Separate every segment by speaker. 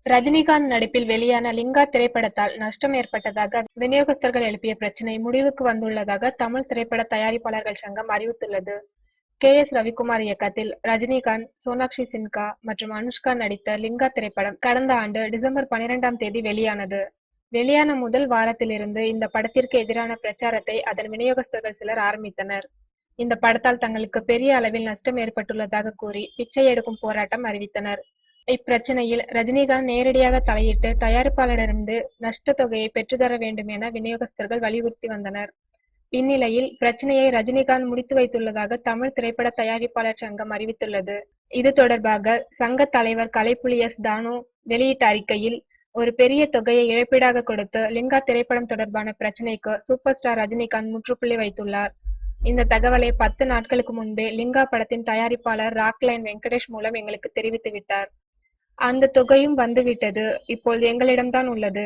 Speaker 1: ரஜினிகாந்த் நடிப்பில் வெளியான லிங்கா திரைப்படத்தால் நஷ்டம் ஏற்பட்டதாக விநியோகஸ்தர்கள் எழுப்பிய பிரச்சினை முடிவுக்கு வந்துள்ளதாக தமிழ் திரைப்பட தயாரிப்பாளர்கள் சங்கம் அறிவித்துள்ளது. கே.எஸ். ரவிக்குமார் இயக்கத்தில் ரஜினிகாந்த், சோனாக்ஷி சின்ஹா மற்றும் அனுஷ்கா நடித்த லிங்கா திரைப்படம் கடந்த ஆண்டு டிசம்பர் 12ஆம் தேதி வெளியானது. வெளியான முதல் வாரத்திலிருந்து இந்த படத்திற்கு எதிரான பிரச்சாரத்தை அதன் விநியோகஸ்தர்கள் சிலர் ஆரம்பித்தனர். இந்த படத்தால் தங்களுக்கு பெரிய அளவில் நஷ்டம் ஏற்பட்டுள்ளதாக கூறி பிச்சை எடுக்கும் போராட்டம் அறிவித்தனர். இப்பிரச்சனையில் ரஜினிகாந்த் நேரடியாக தலையிட்டு தயாரிப்பாளரிடமிருந்து நஷ்ட தொகையை பெற்றுத்தர வேண்டும் என விநியோகஸ்தர்கள் வலியுறுத்தி வந்தனர். இந்நிலையில் பிரச்சனையை ரஜினிகாந்த் முடித்து வைத்துள்ளதாக தமிழ் திரைப்பட தயாரிப்பாளர் சங்கம் அறிவித்துள்ளது. இது தொடர்பாக சங்க தலைவர் கலைப்புலி எஸ். தானு வெளியிட்ட அறிக்கையில், ஒரு பெரிய தொகையை இழப்பீடாக கொடுத்து லிங்கா திரைப்படம் தொடர்பான பிரச்சனைக்கு சூப்பர் ஸ்டார் ரஜினிகாந்த் முற்றுப்புள்ளி வைத்துள்ளார். இந்த தகவலை 10 நாட்களுக்கு முன்பே லிங்கா படத்தின் தயாரிப்பாளர் ராக்லைன் வெங்கடேஷ் மூலம் எங்களுக்கு தெரிவித்து விட்டார். அந்த தொகையும் வந்துவிட்டது. இப்போது எங்களிடம்தான் உள்ளது.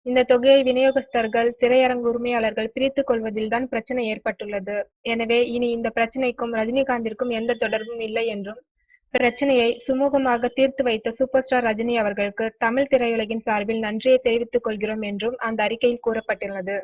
Speaker 1: இந்த தொகையை விநியோகஸ்தர்கள், திரையரங்கு உரிமையாளர்கள் பிரித்துக் கொள்வதில்தான் பிரச்சனை ஏற்பட்டுள்ளது. எனவே இனி இந்த பிரச்சனைக்கும் ரஜினிகாந்திற்கும் எந்த தொடர்பும் இல்லை என்றும், பிரச்சனையை சுமூகமாக தீர்த்து வைத்த சூப்பர் ஸ்டார் ரஜினி அவர்களுக்கு தமிழ் திரையுலகின் சார்பில் நன்றியை தெரிவித்துக் கொள்கிறோம் என்றும் அந்த அறிக்கையில் கூறப்பட்டுள்ளது.